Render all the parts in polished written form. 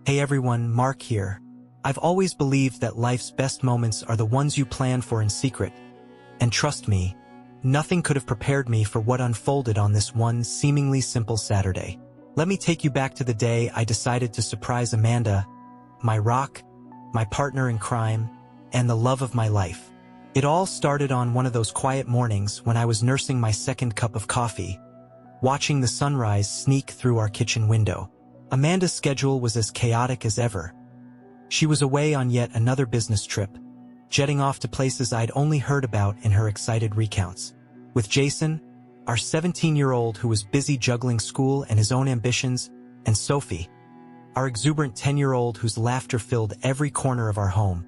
Hey everyone, Mark here. I've always believed that life's best moments are the ones you plan for in secret. And trust me, nothing could have prepared me for what unfolded on this one seemingly simple Saturday. Let me take you back to the day I decided to surprise Amanda, my rock, my partner in crime, and the love of my life. It all started on one of those quiet mornings when I was nursing my second cup of coffee, watching the sunrise sneak through our kitchen window. Amanda's schedule was as chaotic as ever. She was away on yet another business trip, jetting off to places I'd only heard about in her excited recounts. With Jason, our 17-year-old who was busy juggling school and his own ambitions, and Sophie, our exuberant 10-year-old whose laughter filled every corner of our home,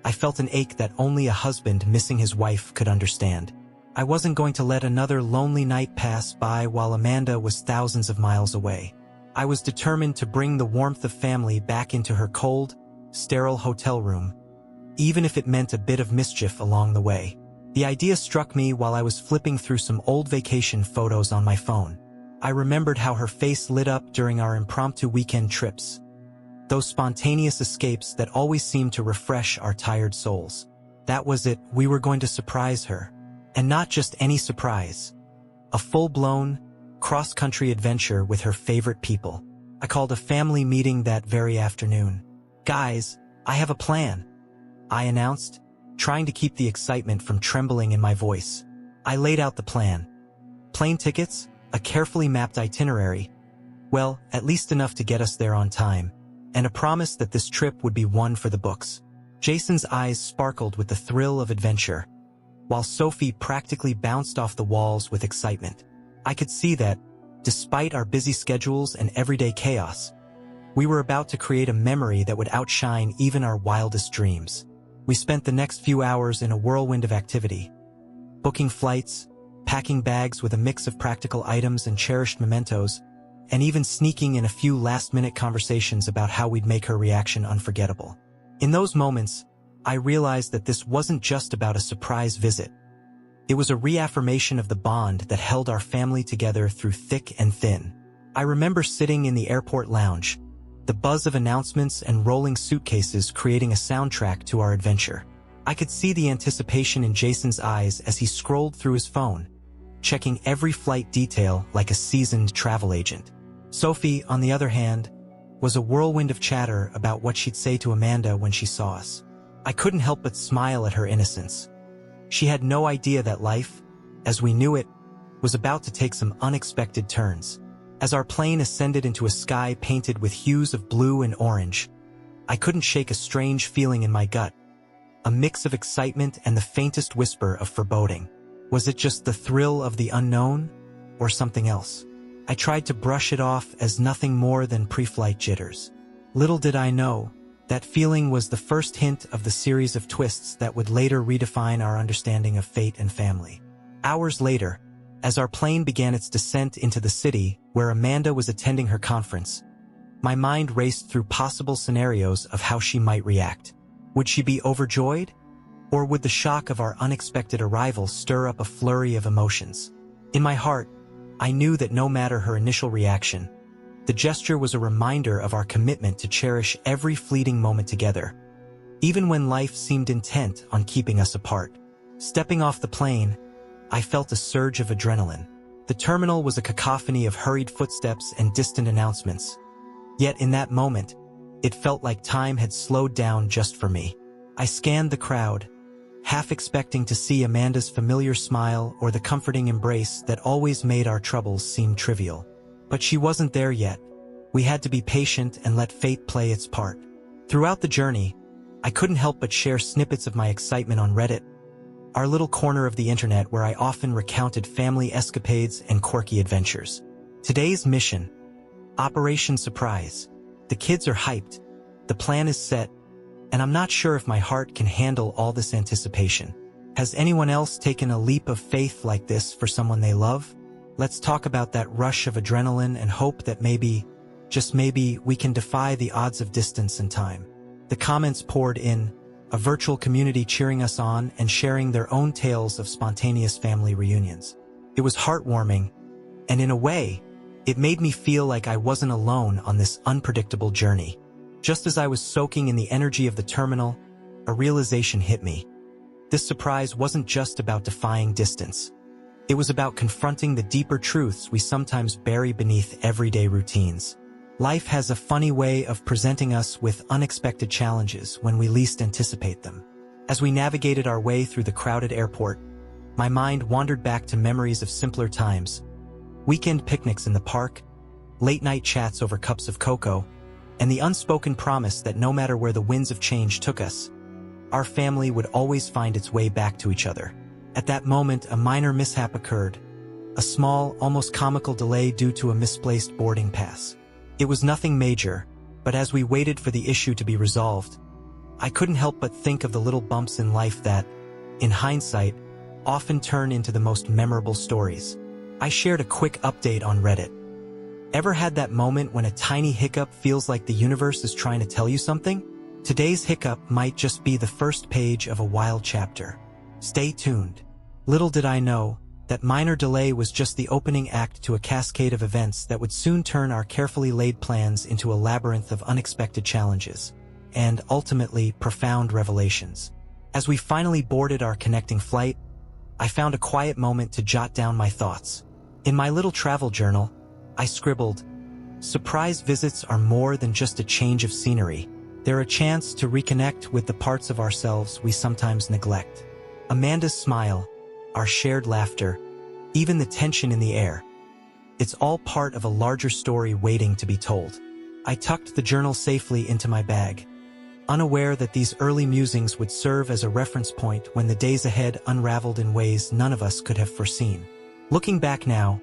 I felt an ache that only a husband missing his wife could understand. I wasn't going to let another lonely night pass by while Amanda was thousands of miles away. I was determined to bring the warmth of family back into her cold, sterile hotel room, even if it meant a bit of mischief along the way. The idea struck me while I was flipping through some old vacation photos on my phone. I remembered how her face lit up during our impromptu weekend trips, those spontaneous escapes that always seemed to refresh our tired souls. That was it, we were going to surprise her. And not just any surprise. A full-blown, cross-country adventure with her favorite people. I called a family meeting that very afternoon. "Guys, I have a plan," I announced, trying to keep the excitement from trembling in my voice. I laid out the plan. Plane tickets, a carefully mapped itinerary, well, at least enough to get us there on time, and a promise that this trip would be one for the books. Jason's eyes sparkled with the thrill of adventure, while Sophie practically bounced off the walls with excitement. I could see that, despite our busy schedules and everyday chaos, we were about to create a memory that would outshine even our wildest dreams. We spent the next few hours in a whirlwind of activity, booking flights, packing bags with a mix of practical items and cherished mementos, and even sneaking in a few last-minute conversations about how we'd make her reaction unforgettable. In those moments, I realized that this wasn't just about a surprise visit. It was a reaffirmation of the bond that held our family together through thick and thin. I remember sitting in the airport lounge, the buzz of announcements and rolling suitcases creating a soundtrack to our adventure. I could see the anticipation in Jason's eyes as he scrolled through his phone, checking every flight detail like a seasoned travel agent. Sophie, on the other hand, was a whirlwind of chatter about what she'd say to Amanda when she saw us. I couldn't help but smile at her innocence. She had no idea that life, as we knew it, was about to take some unexpected turns. As our plane ascended into a sky painted with hues of blue and orange, I couldn't shake a strange feeling in my gut, a mix of excitement and the faintest whisper of foreboding. Was it just the thrill of the unknown, or something else? I tried to brush it off as nothing more than pre-flight jitters. Little did I know, that feeling was the first hint of the series of twists that would later redefine our understanding of fate and family. Hours later, as our plane began its descent into the city where Amanda was attending her conference, my mind raced through possible scenarios of how she might react. Would she be overjoyed? Or would the shock of our unexpected arrival stir up a flurry of emotions? In my heart, I knew that no matter her initial reaction, the gesture was a reminder of our commitment to cherish every fleeting moment together, even when life seemed intent on keeping us apart. Stepping off the plane, I felt a surge of adrenaline. The terminal was a cacophony of hurried footsteps and distant announcements. Yet in that moment, it felt like time had slowed down just for me. I scanned the crowd, half expecting to see Amanda's familiar smile or the comforting embrace that always made our troubles seem trivial. But she wasn't there yet. We had to be patient and let fate play its part. Throughout the journey, I couldn't help but share snippets of my excitement on Reddit, our little corner of the internet where I often recounted family escapades and quirky adventures. Today's mission: Operation Surprise. The kids are hyped, the plan is set, and I'm not sure if my heart can handle all this anticipation. Has anyone else taken a leap of faith like this for someone they love? Let's talk about that rush of adrenaline and hope that maybe, just maybe, we can defy the odds of distance and time. The comments poured in, a virtual community cheering us on and sharing their own tales of spontaneous family reunions. It was heartwarming, and in a way, it made me feel like I wasn't alone on this unpredictable journey. Just as I was soaking in the energy of the terminal, a realization hit me. This surprise wasn't just about defying distance. It was about confronting the deeper truths we sometimes bury beneath everyday routines. Life has a funny way of presenting us with unexpected challenges when we least anticipate them. As we navigated our way through the crowded airport, my mind wandered back to memories of simpler times. Weekend picnics in the park, late-night chats over cups of cocoa, and the unspoken promise that no matter where the winds of change took us, our family would always find its way back to each other. At that moment, a minor mishap occurred, a small, almost comical delay due to a misplaced boarding pass. It was nothing major, but as we waited for the issue to be resolved, I couldn't help but think of the little bumps in life that, in hindsight, often turn into the most memorable stories. I shared a quick update on Reddit. Ever had that moment when a tiny hiccup feels like the universe is trying to tell you something? Today's hiccup might just be the first page of a wild chapter. Stay tuned. Little did I know, that minor delay was just the opening act to a cascade of events that would soon turn our carefully laid plans into a labyrinth of unexpected challenges, and ultimately profound revelations. As we finally boarded our connecting flight, I found a quiet moment to jot down my thoughts. In my little travel journal, I scribbled, "Surprise visits are more than just a change of scenery. They're a chance to reconnect with the parts of ourselves we sometimes neglect." Amanda's smile, our shared laughter, even the tension in the air. It's all part of a larger story waiting to be told. I tucked the journal safely into my bag, unaware that these early musings would serve as a reference point when the days ahead unraveled in ways none of us could have foreseen. Looking back now,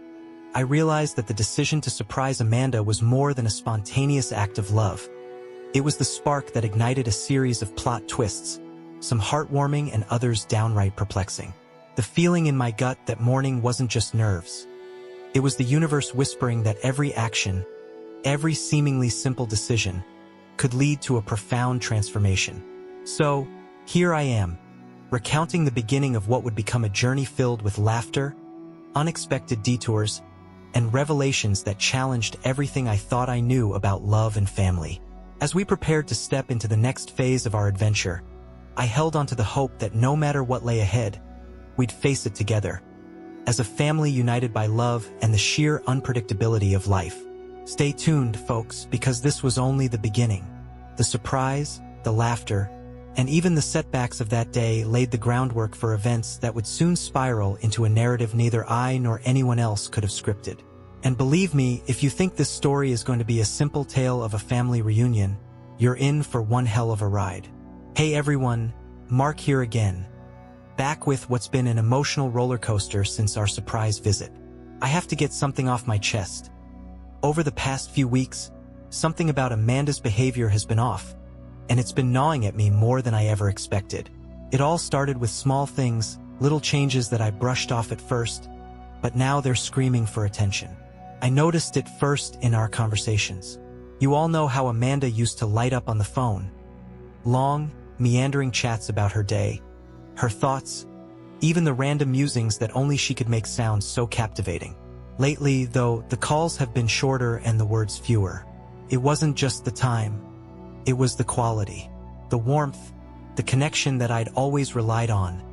I realized that the decision to surprise Amanda was more than a spontaneous act of love. It was the spark that ignited a series of plot twists, some heartwarming and others downright perplexing. The feeling in my gut that morning wasn't just nerves. It was the universe whispering that every action, every seemingly simple decision, could lead to a profound transformation. So, here I am, recounting the beginning of what would become a journey filled with laughter, unexpected detours, and revelations that challenged everything I thought I knew about love and family. As we prepared to step into the next phase of our adventure, I held onto the hope that no matter what lay ahead, we'd face it together, as a family united by love and the sheer unpredictability of life. Stay tuned, folks, because this was only the beginning. The surprise, the laughter, and even the setbacks of that day laid the groundwork for events that would soon spiral into a narrative neither I nor anyone else could have scripted. And believe me, if you think this story is going to be a simple tale of a family reunion, you're in for one hell of a ride. Hey everyone, Mark here again, back with what's been an emotional roller coaster since our surprise visit. I have to get something off my chest. Over the past few weeks, something about Amanda's behavior has been off, and it's been gnawing at me more than I ever expected. It all started with small things, little changes that I brushed off at first, but now they're screaming for attention. I noticed it first in our conversations. You all know how Amanda used to light up on the phone. Long, meandering chats about her day, her thoughts, even the random musings that only she could make sound so captivating. Lately, though, the calls have been shorter and the words fewer. It wasn't just the time. It was the quality. The warmth, the connection that I'd always relied on,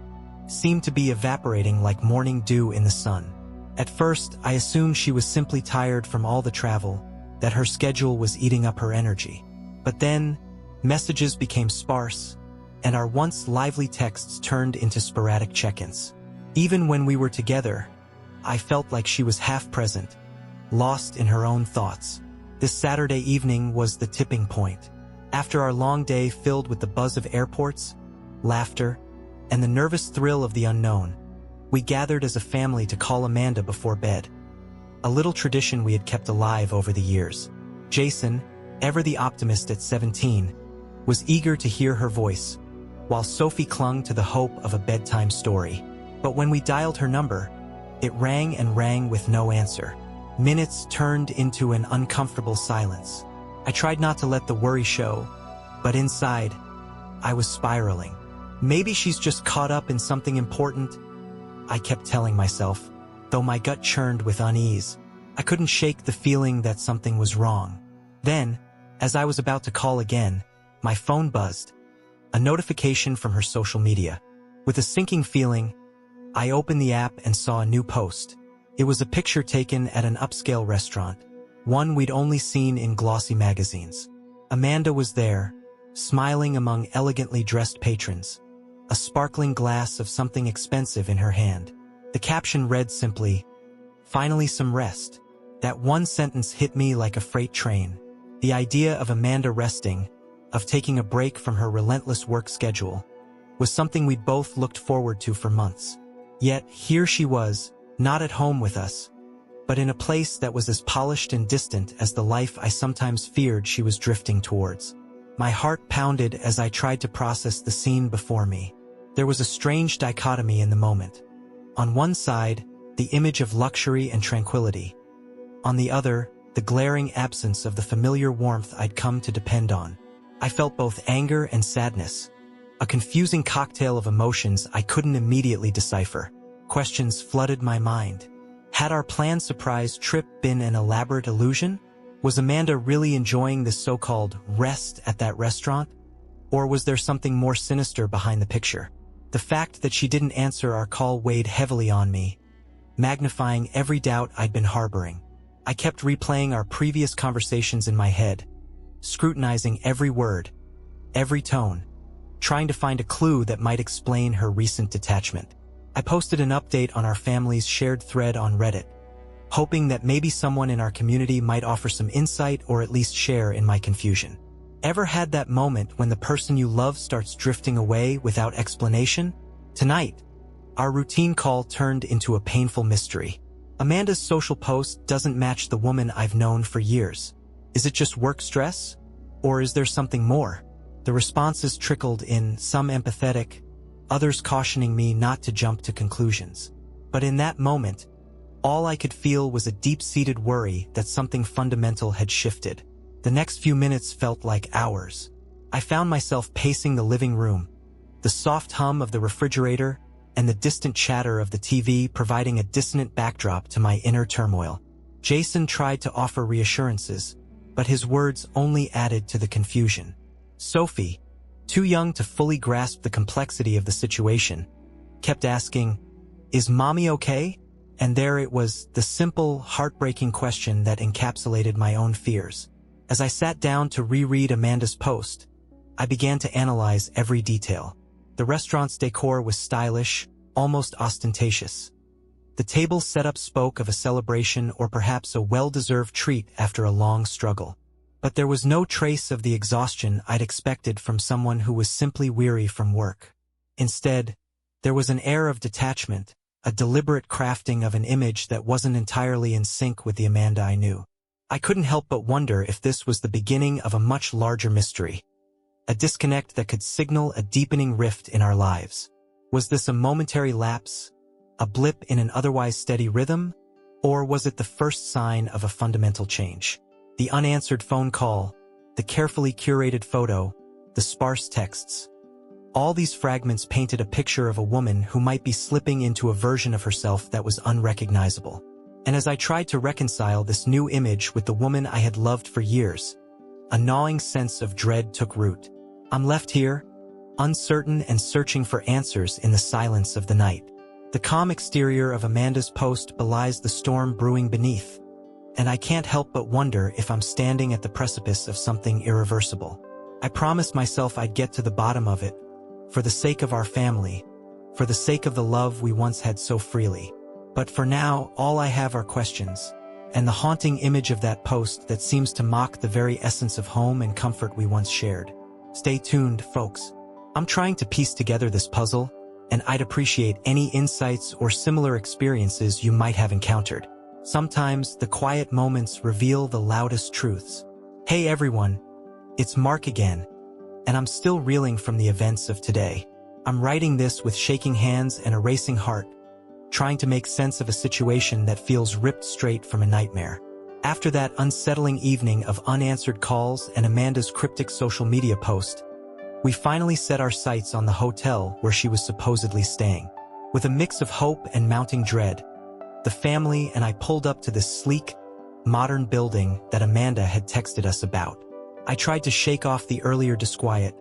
seemed to be evaporating like morning dew in the sun. At first, I assumed she was simply tired from all the travel, that her schedule was eating up her energy. But then, messages became sparse, and our once lively texts turned into sporadic check-ins. Even when we were together, I felt like she was half present, lost in her own thoughts. This Saturday evening was the tipping point. After our long day filled with the buzz of airports, laughter, and the nervous thrill of the unknown, we gathered as a family to call Amanda before bed. A little tradition we had kept alive over the years. Jason, ever the optimist at 17, was eager to hear her voice, while Sophie clung to the hope of a bedtime story. But when we dialed her number, it rang and rang with no answer. Minutes turned into an uncomfortable silence. I tried not to let the worry show, but inside, I was spiraling. Maybe she's just caught up in something important, I kept telling myself, though my gut churned with unease. I couldn't shake the feeling that something was wrong. Then, As I was about to call again, my phone buzzed, a notification from her social media. With a sinking feeling, I opened the app and saw a new post. It was a picture taken at an upscale restaurant, one we'd only seen in glossy magazines. Amanda was there, smiling among elegantly dressed patrons, a sparkling glass of something expensive in her hand. The caption read simply, "Finally some rest." That one sentence hit me like a freight train. The idea of Amanda resting, of taking a break from her relentless work schedule, was something we'd both looked forward to for months. Yet here she was, not at home with us, but in a place that was as polished and distant as the life I sometimes feared she was drifting towards. My heart pounded as I tried to process the scene before me. There was a strange dichotomy in the moment. On one side, the image of luxury and tranquility. On the other, the glaring absence of the familiar warmth I'd come to depend on. I felt both anger and sadness, a confusing cocktail of emotions I couldn't immediately decipher. Questions flooded my mind. Had our planned surprise trip been an elaborate illusion? Was Amanda really enjoying this so-called rest at that restaurant? Or was there something more sinister behind the picture? The fact that she didn't answer our call weighed heavily on me, magnifying every doubt I'd been harboring. I kept replaying our previous conversations in my head, scrutinizing every word, every tone, trying to find a clue that might explain her recent detachment. I posted an update on our family's shared thread on Reddit, hoping that maybe someone in our community might offer some insight or at least share in my confusion. Ever had that moment when the person you love starts drifting away without explanation? Tonight, our routine call turned into a painful mystery. Amanda's social post doesn't match the woman I've known for years. Is it just work stress? Or is there something more? The responses trickled in, some empathetic, others cautioning me not to jump to conclusions. But in that moment, all I could feel was a deep-seated worry that something fundamental had shifted. The next few minutes felt like hours. I found myself pacing the living room, the soft hum of the refrigerator and the distant chatter of the TV providing a dissonant backdrop to my inner turmoil. Jason tried to offer reassurances, but his words only added to the confusion. Sophie, too young to fully grasp the complexity of the situation, kept asking, "Is mommy okay?" And there it was, the simple, heartbreaking question that encapsulated my own fears. As I sat down to reread Amanda's post, I began to analyze every detail. The restaurant's decor was stylish, almost ostentatious. The table setup spoke of a celebration or perhaps a well-deserved treat after a long struggle. But there was no trace of the exhaustion I'd expected from someone who was simply weary from work. Instead, there was an air of detachment, a deliberate crafting of an image that wasn't entirely in sync with the Amanda I knew. I couldn't help but wonder if this was the beginning of a much larger mystery, a disconnect that could signal a deepening rift in our lives. Was this a momentary lapse, a blip in an otherwise steady rhythm, or was it the first sign of a fundamental change? The unanswered phone call, the carefully curated photo, the sparse texts. All these fragments painted a picture of a woman who might be slipping into a version of herself that was unrecognizable. And as I tried to reconcile this new image with the woman I had loved for years, a gnawing sense of dread took root. I'm left here, uncertain and searching for answers in the silence of the night. The calm exterior of Amanda's post belies the storm brewing beneath, and I can't help but wonder if I'm standing at the precipice of something irreversible. I promised myself I'd get to the bottom of it, for the sake of our family, for the sake of the love we once had so freely. But for now, all I have are questions, and the haunting image of that post that seems to mock the very essence of home and comfort we once shared. Stay tuned, folks. I'm trying to piece together this puzzle, and I'd appreciate any insights or similar experiences you might have encountered. Sometimes the quiet moments reveal the loudest truths. Hey everyone, it's Mark again, and I'm still reeling from the events of today. I'm writing this with shaking hands and a racing heart, trying to make sense of a situation that feels ripped straight from a nightmare. After that unsettling evening of unanswered calls and Amanda's cryptic social media post, we finally set our sights on the hotel where she was supposedly staying. With a mix of hope and mounting dread, the family and I pulled up to this sleek, modern building that Amanda had texted us about. I tried to shake off the earlier disquiet,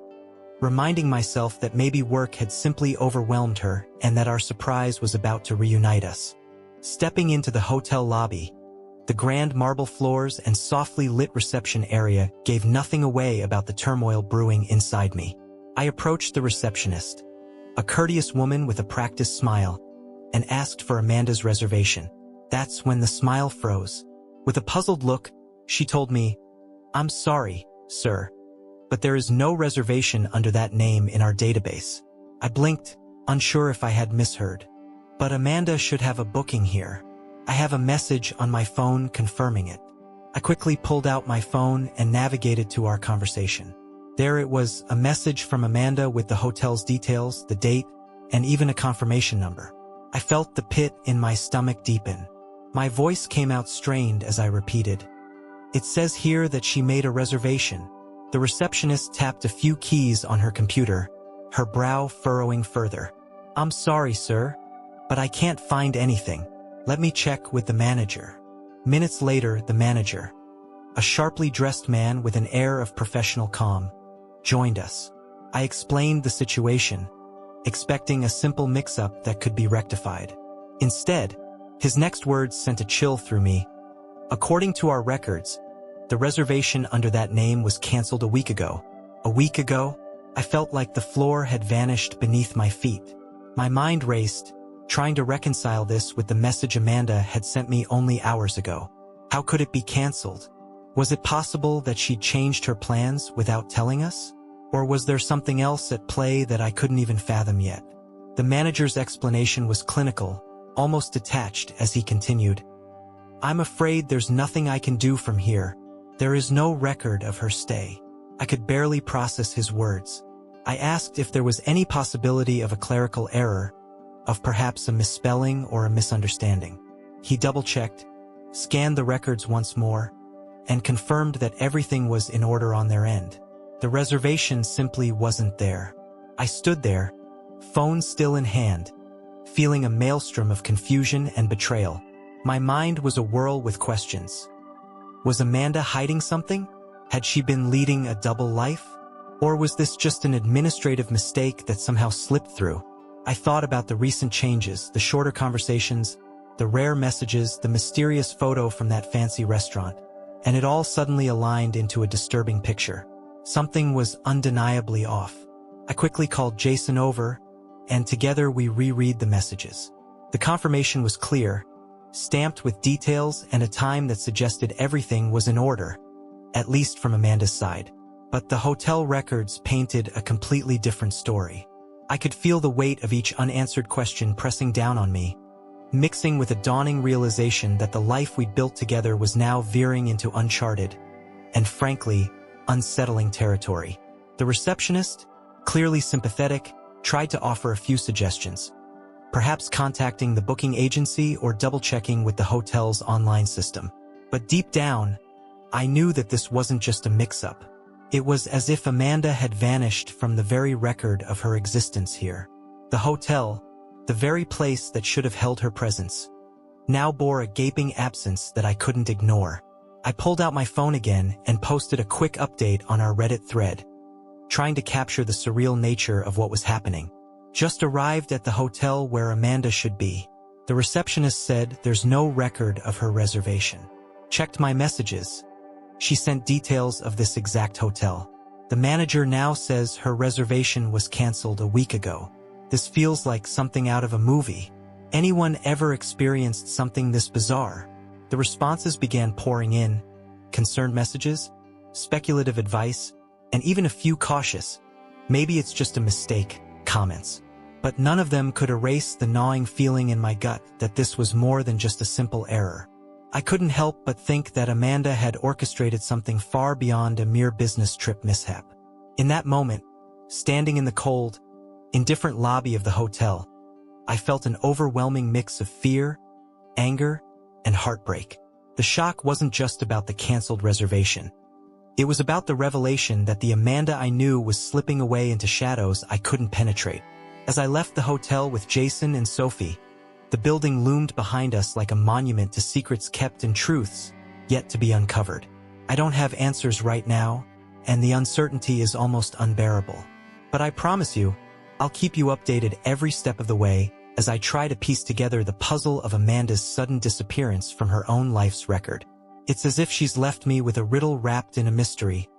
reminding myself that maybe work had simply overwhelmed her and that our surprise was about to reunite us. Stepping into the hotel lobby, the grand marble floors and softly lit reception area gave nothing away about the turmoil brewing inside me. I approached the receptionist, a courteous woman with a practiced smile, and asked for Amanda's reservation. That's when the smile froze. With a puzzled look, she told me, "I'm sorry, sir, but there is no reservation under that name in our database." I blinked, unsure if I had misheard. "But Amanda should have a booking here. I have a message on my phone confirming it." I quickly pulled out my phone and navigated to our conversation. There it was, a message from Amanda with the hotel's details, the date, and even a confirmation number. I felt the pit in my stomach deepen. My voice came out strained as I repeated, "It says here that she made a reservation." The receptionist tapped a few keys on her computer, her brow furrowing further. "I'm sorry, sir, but I can't find anything. Let me check with the manager." Minutes later, the manager, a sharply dressed man with an air of professional calm, joined us. I explained the situation, expecting a simple mix-up that could be rectified. Instead, his next words sent a chill through me. "According to our records, the reservation under that name was canceled a week ago." A week ago? I felt like the floor had vanished beneath my feet. My mind raced, trying to reconcile this with the message Amanda had sent me only hours ago. How could it be canceled? Was it possible that she'd changed her plans without telling us? Or was there something else at play that I couldn't even fathom yet? The manager's explanation was clinical, almost detached, as he continued, "I'm afraid there's nothing I can do from here. There is no record of her stay." I could barely process his words. I asked if there was any possibility of a clerical error, of perhaps a misspelling or a misunderstanding. He double-checked, scanned the records once more, and confirmed that everything was in order on their end. The reservation simply wasn't there. I stood there, phone still in hand, feeling a maelstrom of confusion and betrayal. My mind was a whirl with questions. Was Amanda hiding something? Had she been leading a double life? Or was this just an administrative mistake that somehow slipped through? I thought about the recent changes, the shorter conversations, the rare messages, the mysterious photo from that fancy restaurant, and it all suddenly aligned into a disturbing picture. Something was undeniably off. I quickly called Jason over, and together we reread the messages. The confirmation was clear, stamped with details and a time that suggested everything was in order, at least from Amanda's side. But the hotel records painted a completely different story. I could feel the weight of each unanswered question pressing down on me, mixing with a dawning realization that the life we'd built together was now veering into uncharted, and frankly, unsettling territory. The receptionist, clearly sympathetic, tried to offer a few suggestions, perhaps contacting the booking agency or double-checking with the hotel's online system. But deep down, I knew that this wasn't just a mix-up. It was as if Amanda had vanished from the very record of her existence here. The hotel, the very place that should have held her presence, now bore a gaping absence that I couldn't ignore. I pulled out my phone again and posted a quick update on our Reddit thread, trying to capture the surreal nature of what was happening. "Just arrived at the hotel where Amanda should be." The receptionist said there's no record of her reservation. Checked my messages. She sent details of this exact hotel. The manager now says her reservation was canceled a week ago. This feels like something out of a movie. Anyone ever experienced something this bizarre? The responses began pouring in, concerned messages, speculative advice, and even a few cautious, "Maybe it's just a mistake," comments. But none of them could erase the gnawing feeling in my gut that this was more than just a simple error. I couldn't help but think that Amanda had orchestrated something far beyond a mere business trip mishap. In that moment, standing in the cold, indifferent lobby of the hotel, I felt an overwhelming mix of fear, anger, and heartbreak. The shock wasn't just about the canceled reservation. It was about the revelation that the Amanda I knew was slipping away into shadows I couldn't penetrate. As I left the hotel with Jason and Sophie, the building loomed behind us like a monument to secrets kept and truths yet to be uncovered. I don't have answers right now, and the uncertainty is almost unbearable. But I promise you, I'll keep you updated every step of the way as I try to piece together the puzzle of Amanda's sudden disappearance from her own life's record. It's as if she's left me with a riddle wrapped in a mystery,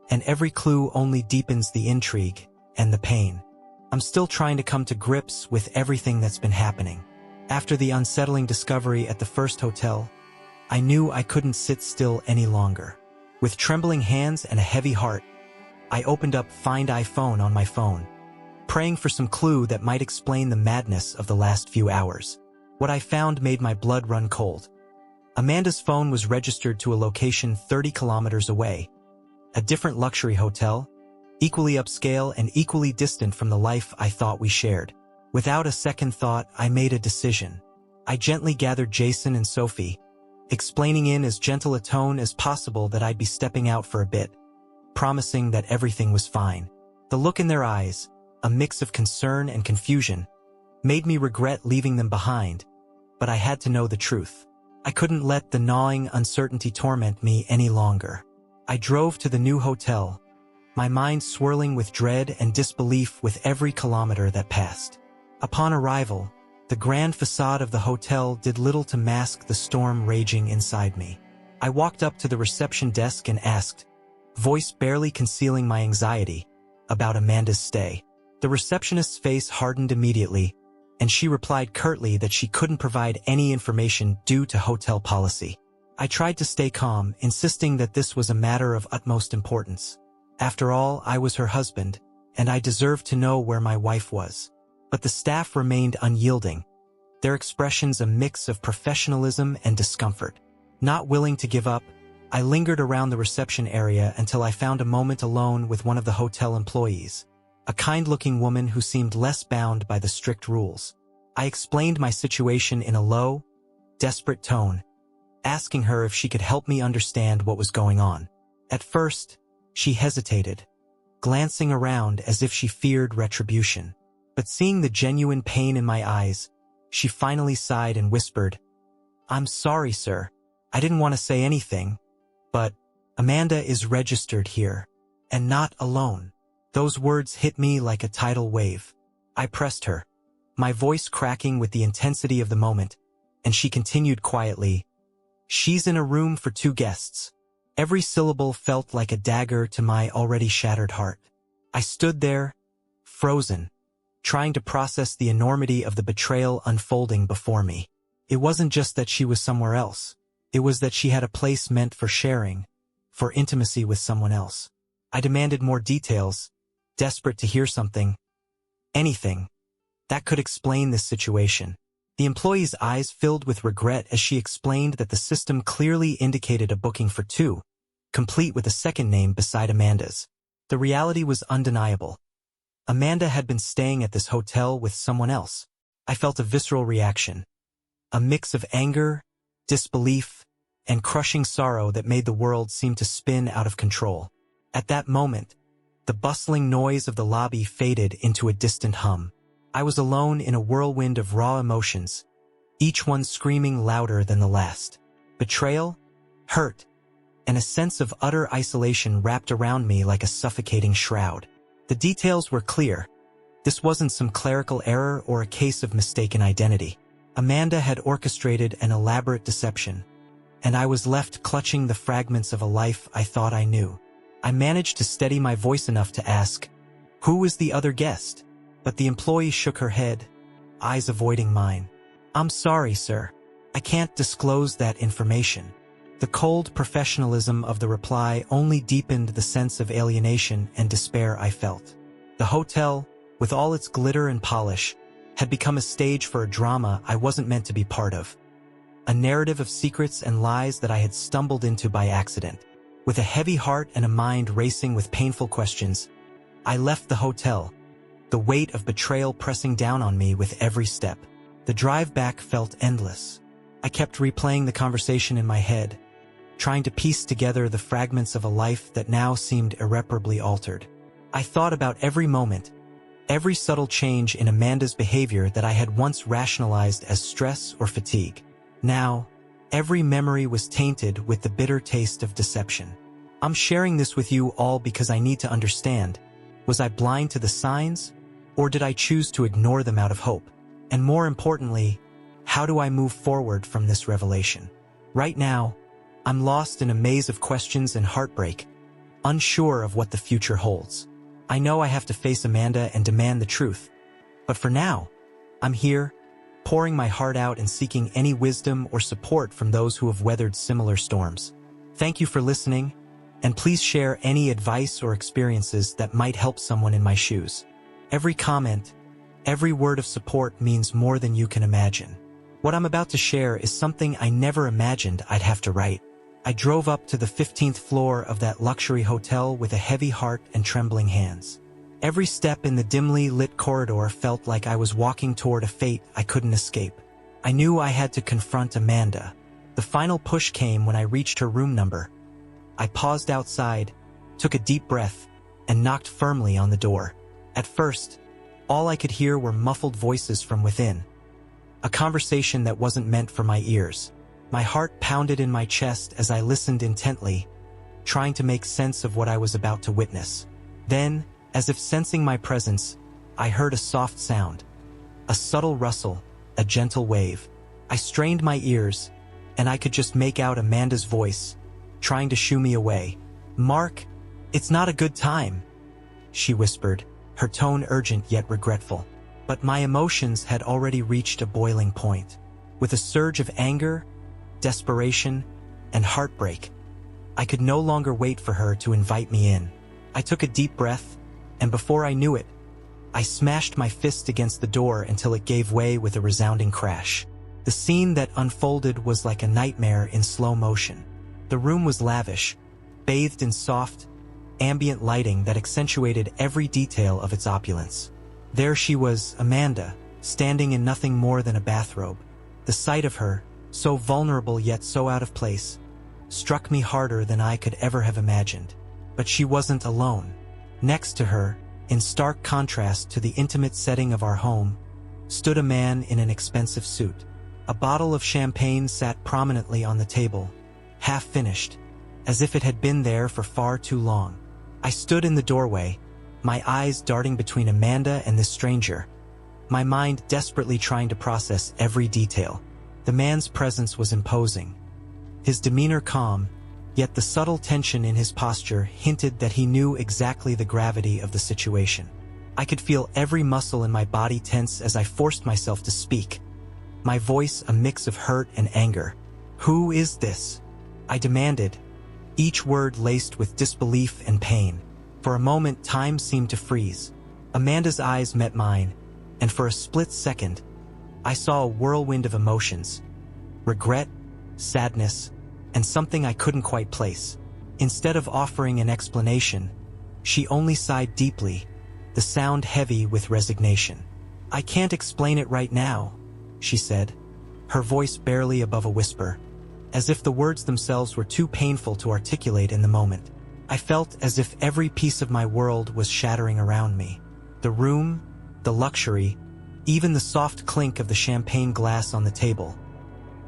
and every clue only deepens the intrigue and the pain. I'm still trying to come to grips with everything that's been happening. After the unsettling discovery at the first hotel, I knew I couldn't sit still any longer. With trembling hands and a heavy heart, I opened up Find iPhone on my phone, praying for some clue that might explain the madness of the last few hours. What I found made my blood run cold. Amanda's phone was registered to a location 30 kilometers away, a different luxury hotel, equally upscale and equally distant from the life I thought we shared. Without a second thought, I made a decision. I gently gathered Jason and Sophie, explaining in as gentle a tone as possible that I'd be stepping out for a bit, promising that everything was fine. The look in their eyes, a mix of concern and confusion, made me regret leaving them behind, but I had to know the truth. I couldn't let the gnawing uncertainty torment me any longer. I drove to the new hotel, my mind swirling with dread and disbelief with every kilometer that passed. Upon arrival, the grand facade of the hotel did little to mask the storm raging inside me. I walked up to the reception desk and asked, voice barely concealing my anxiety, about Amanda's stay. The receptionist's face hardened immediately, and she replied curtly that she couldn't provide any information due to hotel policy. I tried to stay calm, insisting that this was a matter of utmost importance. After all, I was her husband, and I deserved to know where my wife was. But the staff remained unyielding, their expressions a mix of professionalism and discomfort. Not willing to give up, I lingered around the reception area until I found a moment alone with one of the hotel employees, a kind-looking woman who seemed less bound by the strict rules. I explained my situation in a low, desperate tone, asking her if she could help me understand what was going on. At first, she hesitated, glancing around as if she feared retribution. But seeing the genuine pain in my eyes, she finally sighed and whispered, "I'm sorry, sir. I didn't want to say anything, but Amanda is registered here, and not alone." Those words hit me like a tidal wave. I pressed her, my voice cracking with the intensity of the moment, and she continued quietly, "She's in a room for 2 guests." Every syllable felt like a dagger to my already shattered heart. I stood there, frozen, trying to process the enormity of the betrayal unfolding before me. It wasn't just that she was somewhere else. It was that she had a place meant for sharing, for intimacy with someone else. I demanded more details, desperate to hear something, anything, that could explain this situation. The employee's eyes filled with regret as she explained that the system clearly indicated a booking for 2, complete with a second name beside Amanda's. The reality was undeniable. Amanda had been staying at this hotel with someone else. I felt a visceral reaction, a mix of anger, disbelief, and crushing sorrow that made the world seem to spin out of control. At that moment, the bustling noise of the lobby faded into a distant hum. I was alone in a whirlwind of raw emotions, each one screaming louder than the last. Betrayal, hurt, and a sense of utter isolation wrapped around me like a suffocating shroud. The details were clear. This wasn't some clerical error or a case of mistaken identity. Amanda had orchestrated an elaborate deception, and I was left clutching the fragments of a life I thought I knew. I managed to steady my voice enough to ask, "Who was the other guest?" But the employee shook her head, eyes avoiding mine. "I'm sorry, sir. I can't disclose that information." The cold professionalism of the reply only deepened the sense of alienation and despair I felt. The hotel, with all its glitter and polish, had become a stage for a drama I wasn't meant to be part of. A narrative of secrets and lies that I had stumbled into by accident. With a heavy heart and a mind racing with painful questions, I left the hotel, the weight of betrayal pressing down on me with every step. The drive back felt endless. I kept replaying the conversation in my head, trying to piece together the fragments of a life that now seemed irreparably altered. I thought about every moment, every subtle change in Amanda's behavior that I had once rationalized as stress or fatigue. Now, every memory was tainted with the bitter taste of deception. I'm sharing this with you all because I need to understand. Was I blind to the signs? Or did I choose to ignore them out of hope? And more importantly, how do I move forward from this revelation? Right now, I'm lost in a maze of questions and heartbreak, unsure of what the future holds. I know I have to face Amanda and demand the truth. But for now, I'm here, pouring my heart out and seeking any wisdom or support from those who have weathered similar storms. Thank you for listening, and please share any advice or experiences that might help someone in my shoes. Every comment, every word of support means more than you can imagine. What I'm about to share is something I never imagined I'd have to write. I drove up to the 15th floor of that luxury hotel with a heavy heart and trembling hands. Every step in the dimly lit corridor felt like I was walking toward a fate I couldn't escape. I knew I had to confront Amanda. The final push came when I reached her room number. I paused outside, took a deep breath, and knocked firmly on the door. At first, all I could hear were muffled voices from within. A conversation that wasn't meant for my ears. My heart pounded in my chest as I listened intently, trying to make sense of what I was about to witness. Then, as if sensing my presence, I heard a soft sound. A subtle rustle, a gentle wave. I strained my ears, and I could just make out Amanda's voice, trying to shoo me away. "Mark, it's not a good time," she whispered, her tone urgent yet regretful. But my emotions had already reached a boiling point. With a surge of anger, desperation, and heartbreak, I could no longer wait for her to invite me in. I took a deep breath, and before I knew it, I smashed my fist against the door until it gave way with a resounding crash. The scene that unfolded was like a nightmare in slow motion. The room was lavish, bathed in soft, ambient lighting that accentuated every detail of its opulence. There she was, Amanda, standing in nothing more than a bathrobe. The sight of her, so vulnerable yet so out of place, struck me harder than I could ever have imagined. But she wasn't alone. Next to her, in stark contrast to the intimate setting of our home, stood a man in an expensive suit. A bottle of champagne sat prominently on the table, half finished, as if it had been there for far too long. I stood in the doorway, my eyes darting between Amanda and this stranger, my mind desperately trying to process every detail. The man's presence was imposing, his demeanor calm, yet the subtle tension in his posture hinted that he knew exactly the gravity of the situation. I could feel every muscle in my body tense as I forced myself to speak, my voice a mix of hurt and anger. "Who is this?" I demanded, each word laced with disbelief and pain. For a moment, time seemed to freeze. Amanda's eyes met mine, and for a split second, I saw a whirlwind of emotions. Regret, sadness, and something I couldn't quite place. Instead of offering an explanation, she only sighed deeply, the sound heavy with resignation. "I can't explain it right now," she said, her voice barely above a whisper, as if the words themselves were too painful to articulate in the moment. I felt as if every piece of my world was shattering around me. The room, the luxury, even the soft clink of the champagne glass on the table.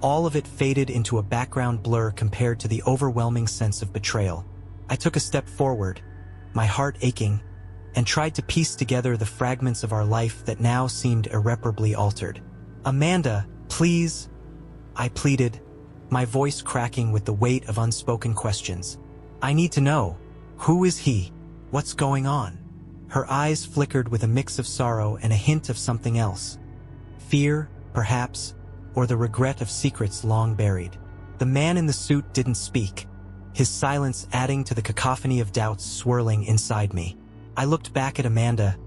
All of it faded into a background blur compared to the overwhelming sense of betrayal. I took a step forward, my heart aching, and tried to piece together the fragments of our life that now seemed irreparably altered. "Amanda, please," I pleaded, my voice cracking with the weight of unspoken questions. "I need to know. Who is he? What's going on?" Her eyes flickered with a mix of sorrow and a hint of something else. Fear, perhaps, or the regret of secrets long buried. The man in the suit didn't speak, his silence adding to the cacophony of doubts swirling inside me. I looked back at Amanda,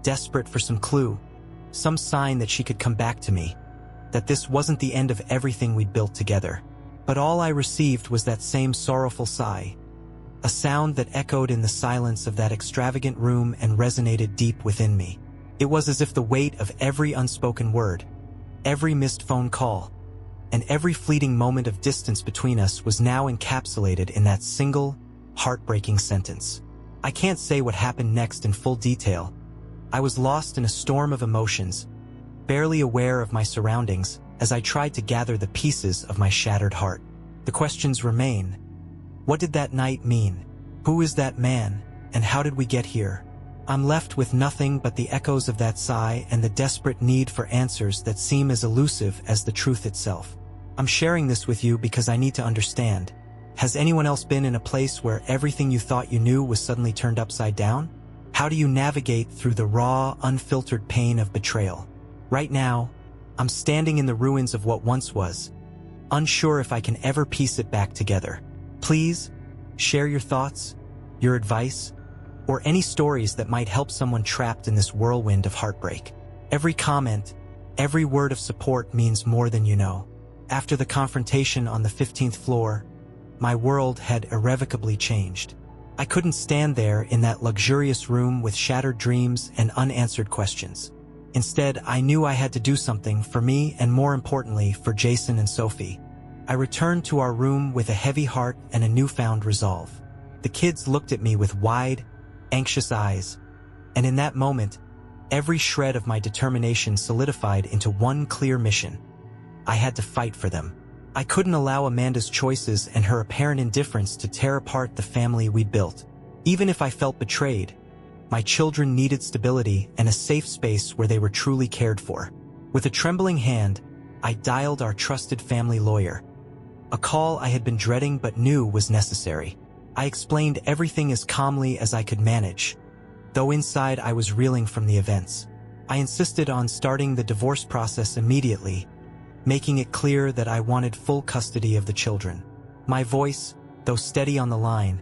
desperate for some clue, some sign that she could come back to me, that this wasn't the end of everything we'd built together. But all I received was that same sorrowful sigh, a sound that echoed in the silence of that extravagant room and resonated deep within me. It was as if the weight of every unspoken word, every missed phone call, and every fleeting moment of distance between us was now encapsulated in that single, heartbreaking sentence. I can't say what happened next in full detail. I was lost in a storm of emotions, barely aware of my surroundings as I tried to gather the pieces of my shattered heart. The questions remain. What did that night mean? Who is that man, and how did we get here? I'm left with nothing but the echoes of that sigh and the desperate need for answers that seem as elusive as the truth itself. I'm sharing this with you because I need to understand. Has anyone else been in a place where everything you thought you knew was suddenly turned upside down? How do you navigate through the raw, unfiltered pain of betrayal? Right now, I'm standing in the ruins of what once was, unsure if I can ever piece it back together. Please, share your thoughts, your advice, or any stories that might help someone trapped in this whirlwind of heartbreak. Every comment, every word of support means more than you know. After the confrontation on the 15th floor, my world had irrevocably changed. I couldn't stand there in that luxurious room with shattered dreams and unanswered questions. Instead, I knew I had to do something for me and, more importantly, for Jason and Sophie. I returned to our room with a heavy heart and a newfound resolve. The kids looked at me with wide, anxious eyes, and in that moment, every shred of my determination solidified into one clear mission. I had to fight for them. I couldn't allow Amanda's choices and her apparent indifference to tear apart the family we'd built. Even if I felt betrayed, my children needed stability and a safe space where they were truly cared for. With a trembling hand, I dialed our trusted family lawyer. A call I had been dreading but knew was necessary. I explained everything as calmly as I could manage, though inside I was reeling from the events. I insisted on starting the divorce process immediately, making it clear that I wanted full custody of the children. My voice, though steady on the line,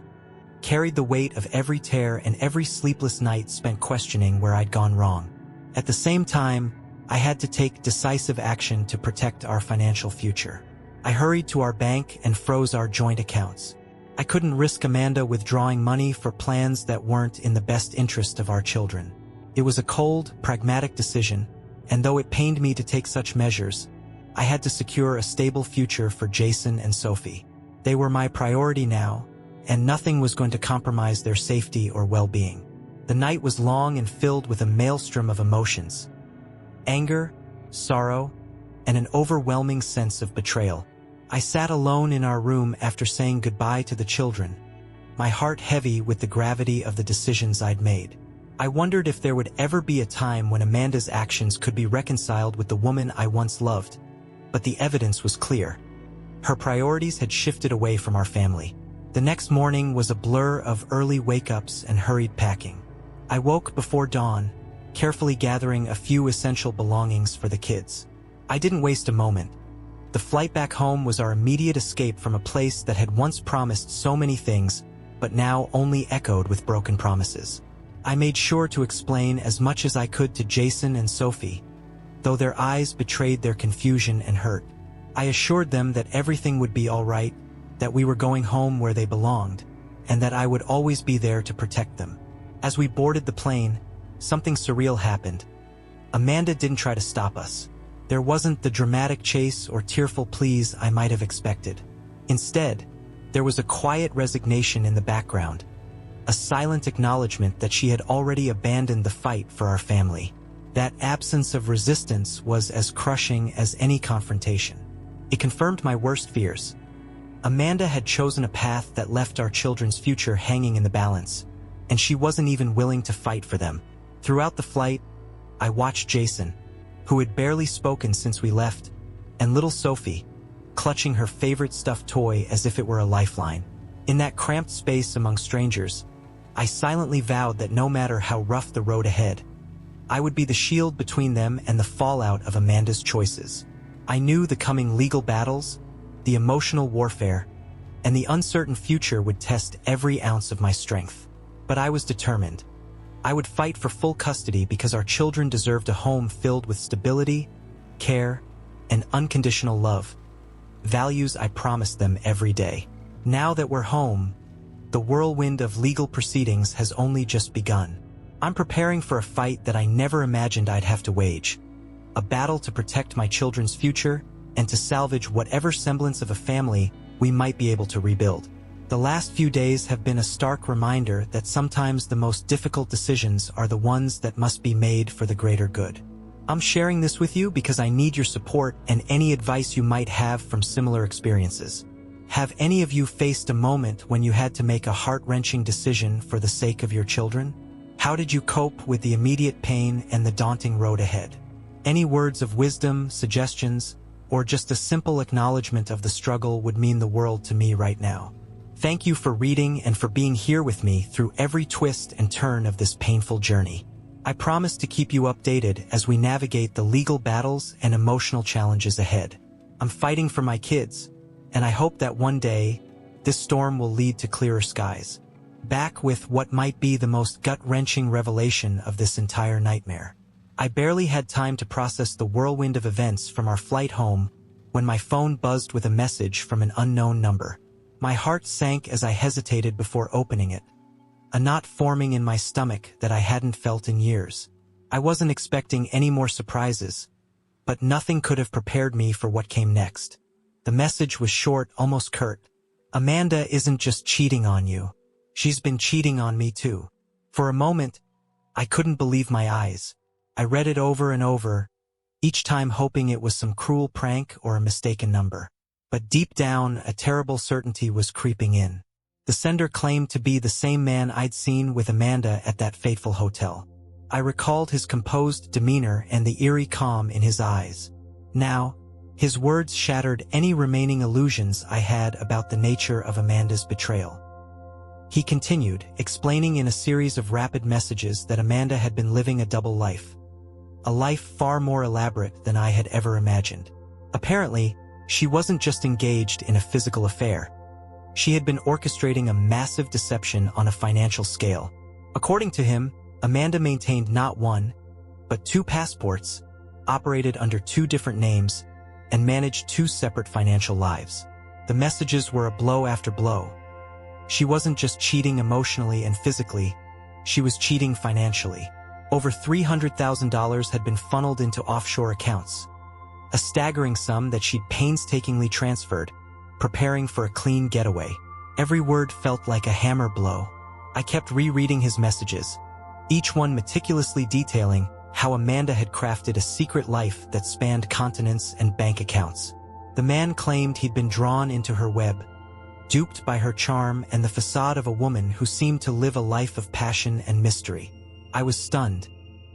carried the weight of every tear and every sleepless night spent questioning where I'd gone wrong. At the same time, I had to take decisive action to protect our financial future. I hurried to our bank and froze our joint accounts. I couldn't risk Amanda withdrawing money for plans that weren't in the best interest of our children. It was a cold, pragmatic decision, and though it pained me to take such measures, I had to secure a stable future for Jason and Sophie. They were my priority now, and nothing was going to compromise their safety or well-being. The night was long and filled with a maelstrom of emotions: anger, sorrow, and an overwhelming sense of betrayal. I sat alone in our room after saying goodbye to the children, my heart heavy with the gravity of the decisions I'd made. I wondered if there would ever be a time when Amanda's actions could be reconciled with the woman I once loved, but the evidence was clear. Her priorities had shifted away from our family. The next morning was a blur of early wake-ups and hurried packing. I woke before dawn, carefully gathering a few essential belongings for the kids. I didn't waste a moment. The flight back home was our immediate escape from a place that had once promised so many things, but now only echoed with broken promises. I made sure to explain as much as I could to Jason and Sophie, though their eyes betrayed their confusion and hurt. I assured them that everything would be all right, that we were going home where they belonged, and that I would always be there to protect them. As we boarded the plane, something surreal happened. Amanda didn't try to stop us. There wasn't the dramatic chase or tearful pleas I might have expected. Instead, there was a quiet resignation in the background, a silent acknowledgement that she had already abandoned the fight for our family. That absence of resistance was as crushing as any confrontation. It confirmed my worst fears. Amanda had chosen a path that left our children's future hanging in the balance, and she wasn't even willing to fight for them. Throughout the flight, I watched Jason, who had barely spoken since we left, and little Sophie, clutching her favorite stuffed toy as if it were a lifeline. In that cramped space among strangers, I silently vowed that no matter how rough the road ahead, I would be the shield between them and the fallout of Amanda's choices. I knew the coming legal battles, the emotional warfare, and the uncertain future would test every ounce of my strength. But I was determined. I would fight for full custody because our children deserved a home filled with stability, care, and unconditional love, values I promised them every day. Now that we're home, the whirlwind of legal proceedings has only just begun. I'm preparing for a fight that I never imagined I'd have to wage, a battle to protect my children's future and to salvage whatever semblance of a family we might be able to rebuild. The last few days have been a stark reminder that sometimes the most difficult decisions are the ones that must be made for the greater good. I'm sharing this with you because I need your support and any advice you might have from similar experiences. Have any of you faced a moment when you had to make a heart-wrenching decision for the sake of your children? How did you cope with the immediate pain and the daunting road ahead? Any words of wisdom, suggestions, or just a simple acknowledgement of the struggle would mean the world to me right now. Thank you for reading and for being here with me through every twist and turn of this painful journey. I promise to keep you updated as we navigate the legal battles and emotional challenges ahead. I'm fighting for my kids, and I hope that one day, this storm will lead to clearer skies. Back with what might be the most gut-wrenching revelation of this entire nightmare. I barely had time to process the whirlwind of events from our flight home when my phone buzzed with a message from an unknown number. My heart sank as I hesitated before opening it, a knot forming in my stomach that I hadn't felt in years. I wasn't expecting any more surprises, but nothing could have prepared me for what came next. The message was short, almost curt. Amanda isn't just cheating on you. She's been cheating on me too. For a moment, I couldn't believe my eyes. I read it over and over, each time hoping it was some cruel prank or a mistaken number. But deep down, a terrible certainty was creeping in. The sender claimed to be the same man I'd seen with Amanda at that fateful hotel. I recalled his composed demeanor and the eerie calm in his eyes. Now, his words shattered any remaining illusions I had about the nature of Amanda's betrayal. He continued, explaining in a series of rapid messages that Amanda had been living a double life. A life far more elaborate than I had ever imagined. Apparently, she wasn't just engaged in a physical affair. She had been orchestrating a massive deception on a financial scale. According to him, Amanda maintained not one, but 2 passports, operated under 2 different names, and managed 2 separate financial lives. The messages were a blow after blow. She wasn't just cheating emotionally and physically, she was cheating financially. Over $300,000 had been funneled into offshore accounts, a staggering sum that she'd painstakingly transferred, preparing for a clean getaway. Every word felt like a hammer blow. I kept rereading his messages, each one meticulously detailing how Amanda had crafted a secret life that spanned continents and bank accounts. The man claimed he'd been drawn into her web, duped by her charm and the facade of a woman who seemed to live a life of passion and mystery. I was stunned,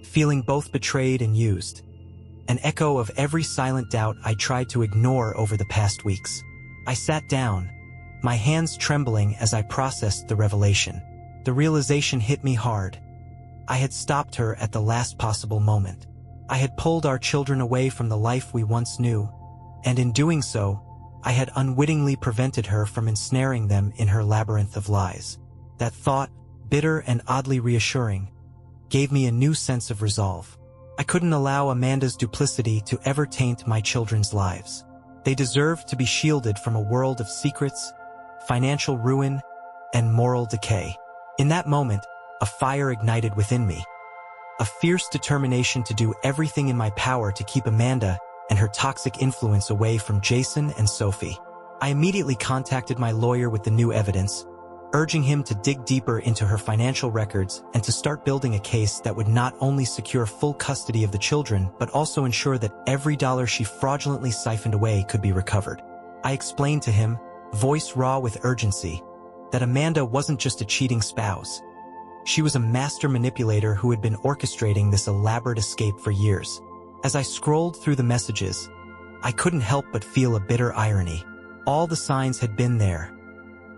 feeling both betrayed and used, an echo of every silent doubt I tried to ignore over the past weeks. I sat down, my hands trembling as I processed the revelation. The realization hit me hard. I had stopped her at the last possible moment. I had pulled our children away from the life we once knew, and in doing so, I had unwittingly prevented her from ensnaring them in her labyrinth of lies. That thought, bitter and oddly reassuring, gave me a new sense of resolve. I couldn't allow Amanda's duplicity to ever taint my children's lives. They deserved to be shielded from a world of secrets, financial ruin, and moral decay. In that moment, a fire ignited within me. A fierce determination to do everything in my power to keep Amanda and her toxic influence away from Jason and Sophie. I immediately contacted my lawyer with the new evidence, urging him to dig deeper into her financial records and to start building a case that would not only secure full custody of the children, but also ensure that every dollar she fraudulently siphoned away could be recovered. I explained to him, voice raw with urgency, that Amanda wasn't just a cheating spouse. She was a master manipulator who had been orchestrating this elaborate escape for years. As I scrolled through the messages, I couldn't help but feel a bitter irony. All the signs had been there.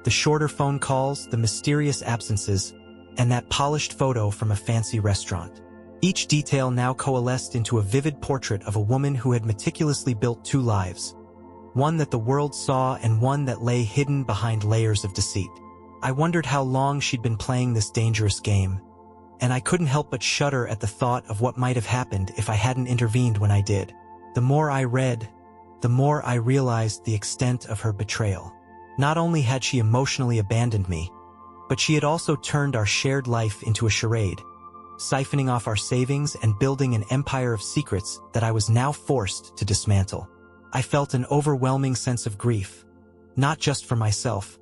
The shorter phone calls, the mysterious absences, and that polished photo from a fancy restaurant. Each detail now coalesced into a vivid portrait of a woman who had meticulously built 2 lives, one that the world saw and one that lay hidden behind layers of deceit. I wondered how long she'd been playing this dangerous game, and I couldn't help but shudder at the thought of what might have happened if I hadn't intervened when I did. The more I read, the more I realized the extent of her betrayal. Not only had she emotionally abandoned me, but she had also turned our shared life into a charade, siphoning off our savings and building an empire of secrets that I was now forced to dismantle. I felt an overwhelming sense of grief, not just for myself,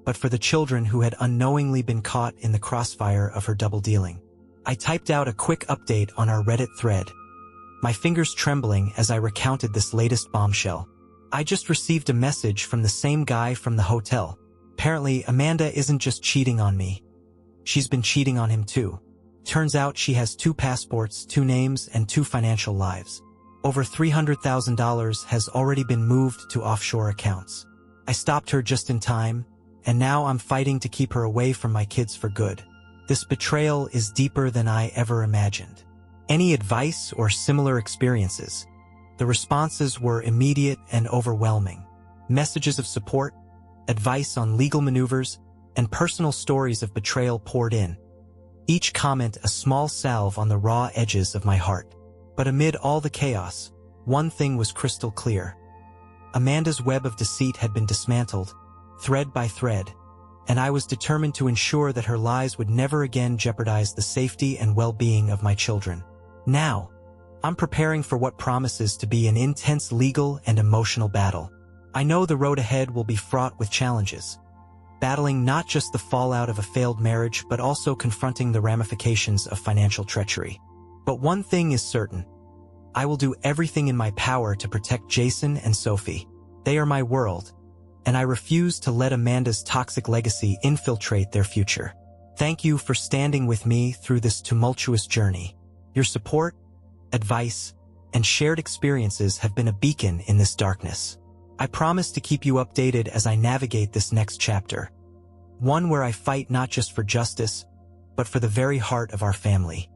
but for the children who had unknowingly been caught in the crossfire of her double dealing. I typed out a quick update on our Reddit thread, my fingers trembling as I recounted this latest bombshell. I just received a message from the same guy from the hotel. Apparently, Amanda isn't just cheating on me. She's been cheating on him too. Turns out she has 2 passports, 2 names, and 2 financial lives. Over $300,000 has already been moved to offshore accounts. I stopped her just in time, and now I'm fighting to keep her away from my kids for good. This betrayal is deeper than I ever imagined. Any advice or similar experiences? The responses were immediate and overwhelming. Messages of support, advice on legal maneuvers, and personal stories of betrayal poured in. Each comment a small salve on the raw edges of my heart. But amid all the chaos, one thing was crystal clear. Amanda's web of deceit had been dismantled, thread by thread, and I was determined to ensure that her lies would never again jeopardize the safety and well-being of my children. Now, I'm preparing for what promises to be an intense legal and emotional battle. I know the road ahead will be fraught with challenges, battling not just the fallout of a failed marriage but also confronting the ramifications of financial treachery. But one thing is certain. I will do everything in my power to protect Jason and Sophie. They are my world, and I refuse to let Amanda's toxic legacy infiltrate their future. Thank you for standing with me through this tumultuous journey. Your support, advice, and shared experiences have been a beacon in this darkness. I promise to keep you updated as I navigate this next chapter. One where I fight not just for justice, but for the very heart of our family.